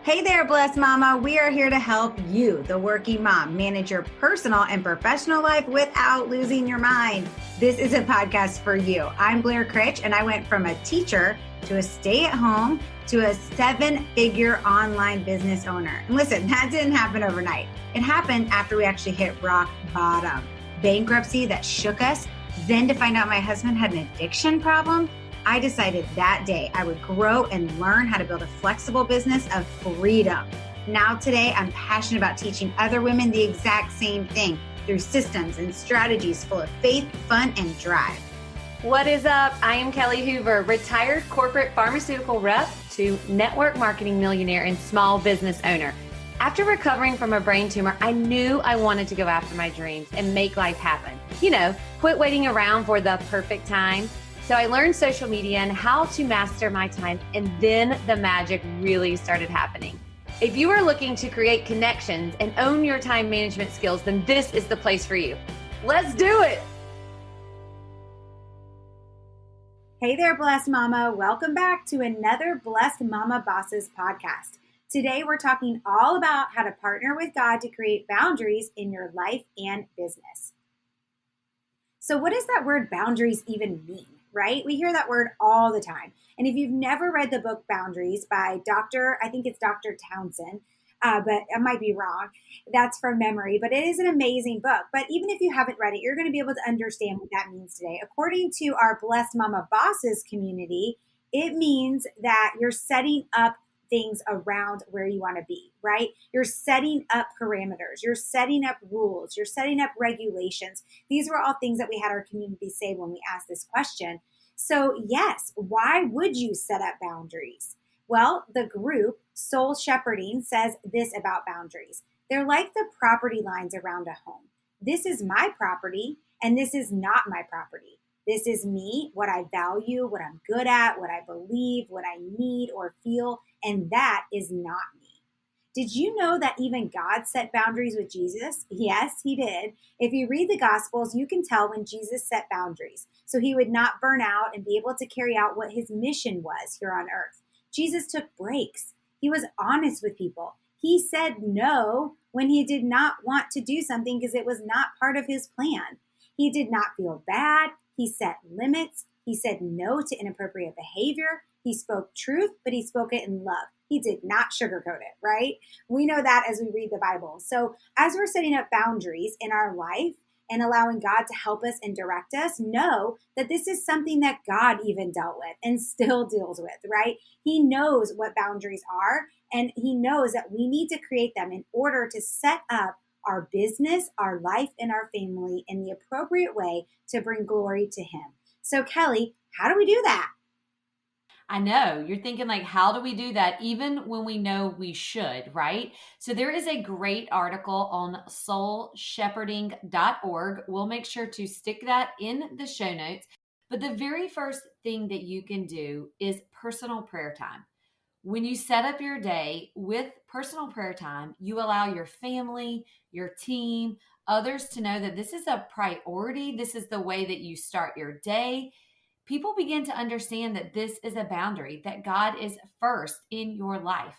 Hey there, Blessed Mama. We are here to help you, the working mom, manage your personal and professional life without losing your mind. This is a podcast for you. I'm Blair Critch, and I went from a teacher to a stay-at-home to a 7-figure online business owner. And listen, that didn't happen overnight. It happened after we actually hit rock bottom. Bankruptcy that shook us. Then to find out my husband had an addiction problem, I decided that day I would grow and learn how to build a flexible business of freedom. Now today, I'm passionate about teaching other women the exact same thing through systems and strategies full of faith, fun, and drive. What is up? I am Kelly Hoover, retired corporate pharmaceutical rep to network marketing millionaire and small business owner. After recovering from a brain tumor, I knew I wanted to go after my dreams and make life happen. Quit waiting around for the perfect time. So I learned social media and how to master my time, and then the magic really started happening. If you are looking to create connections and own your time management skills, then this is the place for you. Let's do it. Hey there, Blessed Mama. Welcome back to another Blessed Mama Bosses podcast. Today, we're talking all about how to partner with God to create boundaries in your life and business. So what does that word boundaries even mean? Right? We hear that word all the time. And if you've never read the book Boundaries by Dr. Townsend, but I might be wrong. That's from memory, but it is an amazing book. But even if you haven't read it, you're going to be able to understand what that means today. According to our Blessed Mama Bosses community, it means that you're setting up things around where you want to be, right? You're setting up parameters, you're setting up rules, you're setting up regulations. These were all things that we had our community say when we asked this question. So yes, why would you set up boundaries? Well, the group Soul Shepherding says this about boundaries. They're like the property lines around a home. This is my property and this is not my property. This is me, what I value, what I'm good at, what I believe, what I need or feel, and that is not me. Did you know that even God set boundaries with Jesus? Yes, he did. If you read the Gospels, you can tell when Jesus set boundaries, so he would not burn out and be able to carry out what his mission was here on earth. Jesus took breaks. He was honest with people. He said no when he did not want to do something because it was not part of his plan. He did not feel bad. He set limits. He said no to inappropriate behavior. He spoke truth, but he spoke it in love. He did not sugarcoat it, right? We know that as we read the Bible. So as we're setting up boundaries in our life and allowing God to help us and direct us, know that this is something that God even dealt with and still deals with, right? He knows what boundaries are, and he knows that we need to create them in order to set up our business, our life, and our family in the appropriate way to bring glory to him. So Kelly, how do we do that? I know you're thinking like, how do we do that? Even when we know we should, right? So there is a great article on soulshepherding.org. We'll make sure to stick that in the show notes. But the very first thing that you can do is personal prayer time. When you set up your day with personal prayer time, you allow your family, your team, others to know that this is a priority. This is the way that you start your day. People begin to understand that this is a boundary, that God is first in your life,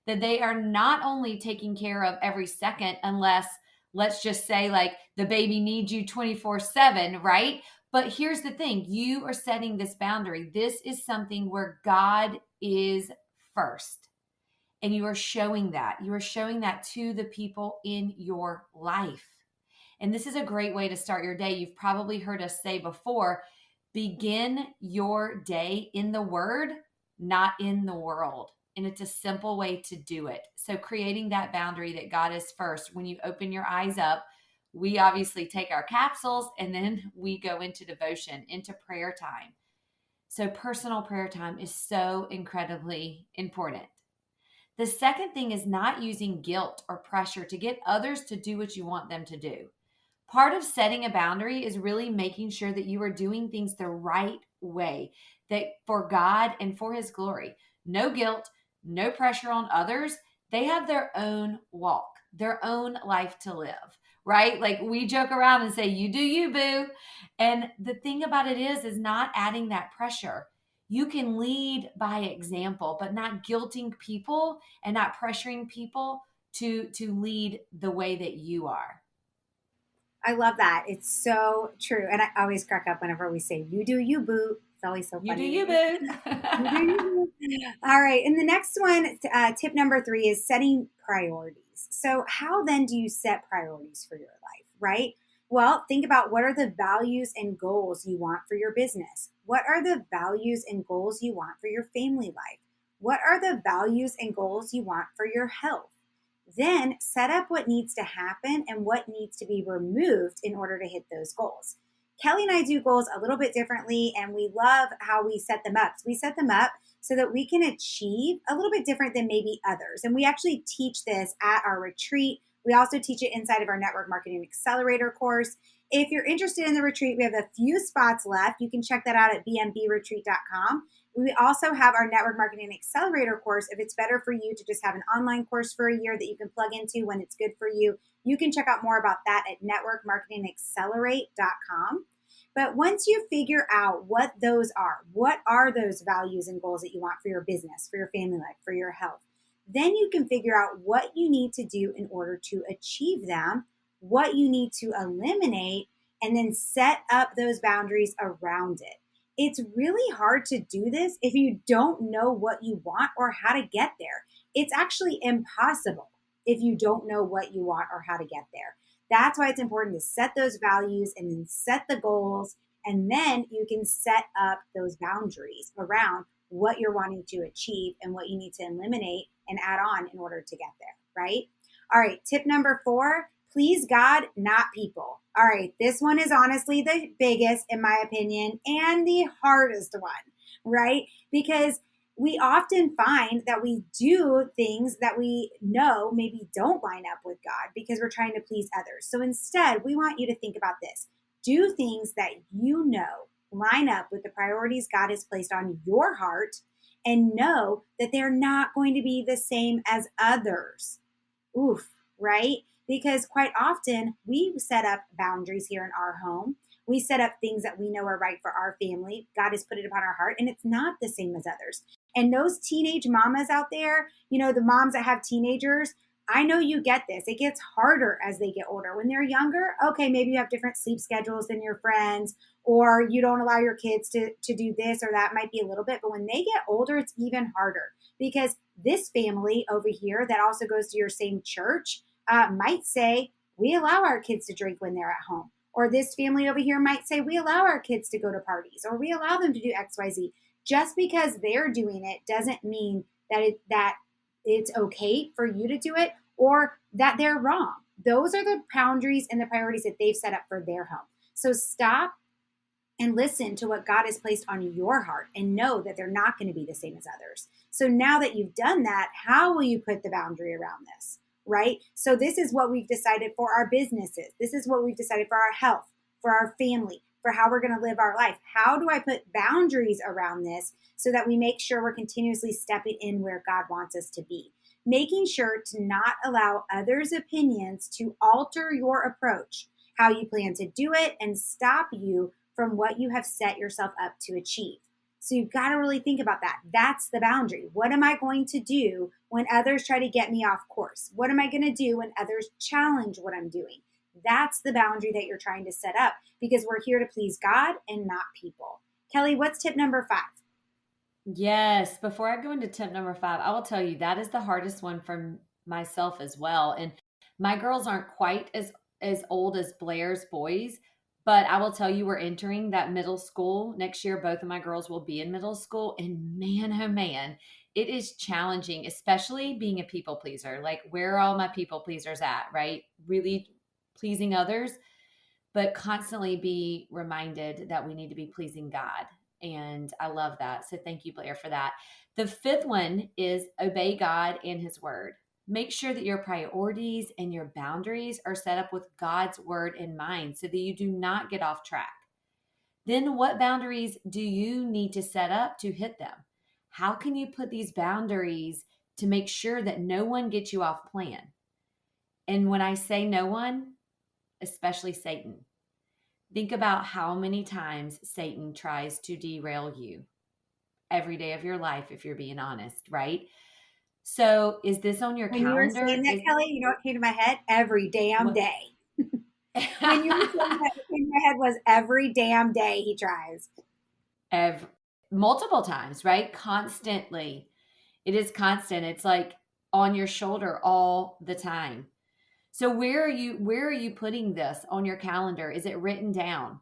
that they are not only taking care of every second, unless, let's just say, like the baby needs you 24/7, right? But here's the thing, you are setting this boundary. This is something where God is first. And you are showing that. You are showing that to the people in your life. And this is a great way to start your day. You've probably heard us say before, begin your day in the Word, not in the world. And it's a simple way to do it. So creating that boundary that God is first. When you open your eyes up, we obviously take our capsules and then we go into devotion, into prayer time. So personal prayer time is so incredibly important. The second thing is not using guilt or pressure to get others to do what you want them to do. Part of setting a boundary is really making sure that you are doing things the right way, that for God and for his glory. No guilt, no pressure on others. They have their own walk, their own life to live, right? Like we joke around and say, you do you, boo. And the thing about it is not adding that pressure. You can lead by example, but not guilting people and not pressuring people to lead the way that you are. I love that. It's so true. And I always crack up whenever we say, you do you, boo. It's always so You do funny to you, me. boo. You do you, boo. All right. And the next one, tip number 3 is setting priorities. So, how then do you set priorities for your life, right? Well, think about what are the values and goals you want for your business? What are the values and goals you want for your family life? What are the values and goals you want for your health? Then set up what needs to happen and what needs to be removed in order to hit those goals. Kelly and I do goals a little bit differently, and we love how we set them up. So we set them up so that we can achieve a little bit different than maybe others. And we actually teach this at our retreat. We also teach it inside of our Network Marketing Accelerator course. If you're interested in the retreat, we have a few spots left. You can check that out at bmbretreat.com. We also have our Network Marketing Accelerator course. If it's better for you to just have an online course for a year that you can plug into when it's good for you, you can check out more about that at networkmarketingaccelerate.com. But once you figure out what are those values and goals that you want for your business, for your family life, for your health, then you can figure out what you need to do in order to achieve them, what you need to eliminate, and then set up those boundaries around it. It's really hard to do this if you don't know what you want or how to get there. It's actually impossible if you don't know what you want or how to get there. That's why it's important to set those values and then set the goals. And then you can set up those boundaries around what you're wanting to achieve and what you need to eliminate and add on in order to get there, right? All right, tip number 4, please God, not people. All right, this one is honestly the biggest, in my opinion, and the hardest one, right? Because we often find that we do things that we know maybe don't line up with God because we're trying to please others. So instead, we want you to think about this. Do things that you know line up with the priorities God has placed on your heart and know that they're not going to be the same as others. Oof, right? Because quite often we set up boundaries here in our home. We set up things that we know are right for our family. God has put it upon our heart, and it's not the same as others. And those teenage mamas out there, the moms that have teenagers, I know you get this. It gets harder as they get older. When they're younger, okay, maybe you have different sleep schedules than your friends, or you don't allow your kids to do this or that, might be a little bit. But when they get older, it's even harder because this family over here that also goes to your same church might say, we allow our kids to drink when they're at home. Or this family over here might say, we allow our kids to go to parties, or we allow them to do XYZ. Just because they're doing it doesn't mean that it's okay for you to do it or that they're wrong. Those are the boundaries and the priorities that they've set up for their home. So stop and listen to what God has placed on your heart and know that they're not going to be the same as others. So now that you've done that, how will you put the boundary around this? Right? So this is what we've decided for our businesses. This is what we've decided for our health, for our family, for how we're going to live our life. How do I put boundaries around this so that we make sure we're continuously stepping in where God wants us to be? Making sure to not allow others' opinions to alter your approach, how you plan to do it, and stop you from what you have set yourself up to achieve. So you've got to really think about that. That's the boundary. What am I going to do when others try to get me off course? What am I going to do when others challenge what I'm doing? That's the boundary that you're trying to set up because we're here to please God and not people. Kelly, what's tip number 5? Yes. Before I go into tip number 5, I will tell you that is the hardest one for myself as well. And my girls aren't quite as old as Blair's boys, but I will tell you, we're entering that middle school next year. Both of my girls will be in middle school, and man, oh man, it is challenging, especially being a people pleaser. Like, where are all my people pleasers at? Right? Really pleasing others, but constantly be reminded that we need to be pleasing God. And I love that. So thank you, Blair, for that. The 5th one is obey God and his word. Make sure that your priorities and your boundaries are set up with God's word in mind so that you do not get off track. Then what boundaries do you need to set up to hit them? How can you put these boundaries to make sure that no one gets you off plan? And when I say no one, especially Satan. Think about how many times Satan tries to derail you. every day of your life, if you're being honest, right? So is this on your When you were saying calendar? that, Kelly, you know what came to my head? Every damn What? day. When you were saying that, what came to my head was every damn day he tries. Every, multiple times, right? Constantly. It is constant. It's like on your shoulder all the time. So where are you putting this on your calendar? Is it written down?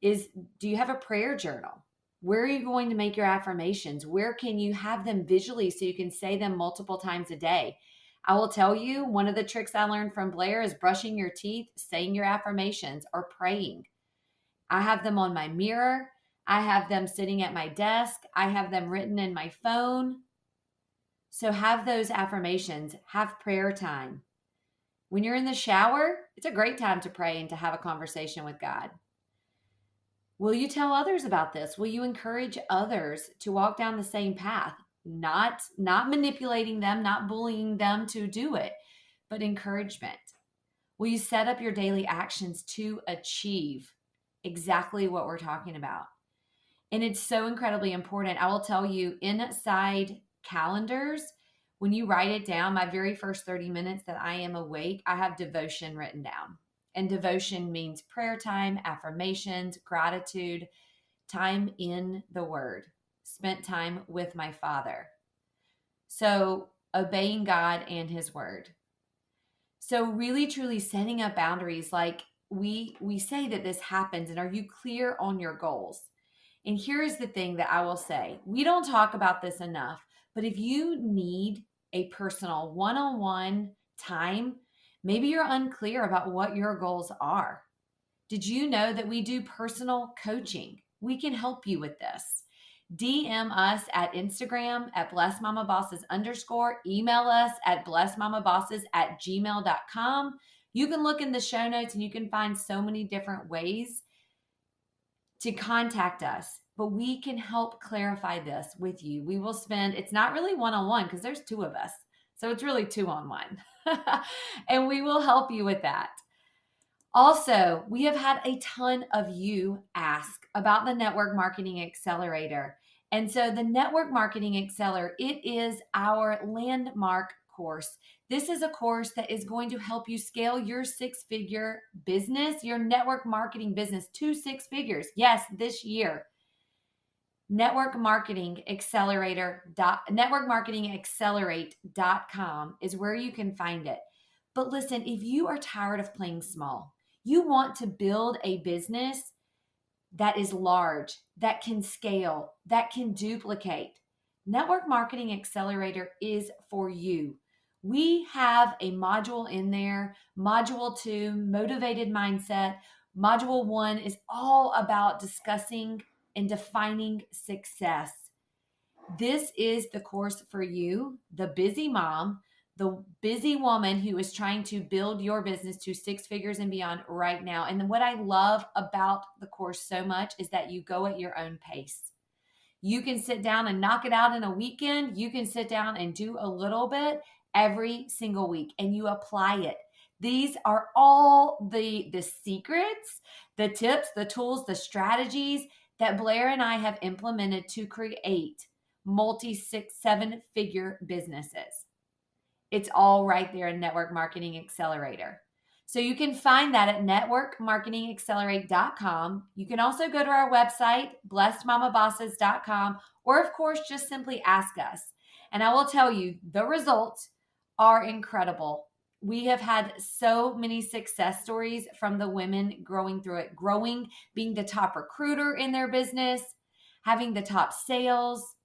Do you have a prayer journal? Where are you going to make your affirmations? Where can you have them visually so you can say them multiple times a day? I will tell you, one of the tricks I learned from Blair is brushing your teeth, saying your affirmations, or praying. I have them on my mirror. I have them sitting at my desk. I have them written in my phone. So have those affirmations, have prayer time. When you're in the shower, it's a great time to pray and to have a conversation with God. Will you tell others about this? Will you encourage others to walk down the same path? Not manipulating them, not bullying them to do it, but encouragement. Will you set up your daily actions to achieve exactly what we're talking about? And it's so incredibly important. I will tell you, inside calendars, when you write it down, my very first 30 minutes that I am awake, I have devotion written down. And devotion means prayer time, affirmations, gratitude, time in the Word, spent time with my Father. So obeying God and His Word. So really truly setting up boundaries, like we say that this happens, and are you clear on your goals? And here is the thing that I will say. We don't talk about this enough, but if you need a personal one-on-one time, maybe you're unclear about what your goals are. Did you know that we do personal coaching? We can help you with this. DM us at Instagram at blessedmamabosses_, email us at blessedmamabosses@gmail.com. You can look in the show notes and you can find so many different ways to contact us, but we can help clarify this with you. We will spend, it's not really one-on-one because there's two of us. So it's really 2-on-1. And we will help you with that. Also, we have had a ton of you ask about the Network Marketing Accelerator. And so the Network Marketing Accelerator, it is our landmark course. This is a course that is going to help you scale your 6-figure business, your network marketing business to 6 figures. Yes, this year. networkmarketingaccelerate.com is where you can find it. But listen, if you are tired of playing small, you want to build a business that is large, that can scale, that can duplicate, Network Marketing Accelerator is for you. We have a module in there, Module 2, Motivated Mindset. Module 1 is all about discussing and defining success. This is the course for you, the busy mom, the busy woman who is trying to build your business to 6 figures and beyond right now. And what I love about the course so much is that you go at your own pace. You can sit down and knock it out in a weekend. You can sit down and do a little bit every single week and you apply it. These are all the secrets, the tips, the tools, the strategies that Blair and I have implemented to create multi-6, 7-figure businesses. It's all right there in Network Marketing Accelerator. So you can find that at networkmarketingaccelerate.com. You can also go to our website, blessedmamabosses.com, or of course, just simply ask us. And I will tell you, the results are incredible. We have had so many success stories from the women growing through it, growing, being the top recruiter in their business, having the top sales,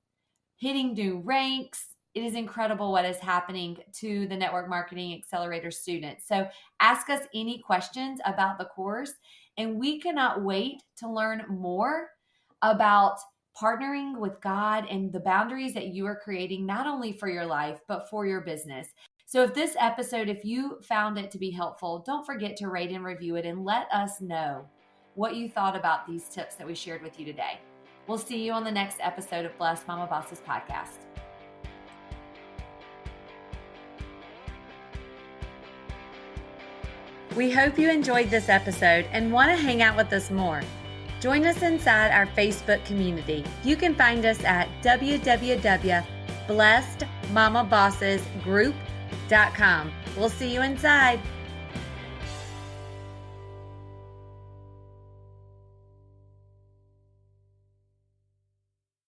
hitting new ranks. It is incredible what is happening to the Network Marketing Accelerator students. So ask us any questions about the course, and we cannot wait to learn more about partnering with God and the boundaries that you are creating, not only for your life, but for your business. So if this episode, if you found it to be helpful, don't forget to rate and review it and let us know what you thought about these tips that we shared with you today. We'll see you on the next episode of Blessed Mama Bosses podcast. We hope you enjoyed this episode and want to hang out with us more. Join us inside our Facebook community. You can find us at www.blessedmamabossesgroup.com. We'll see you inside.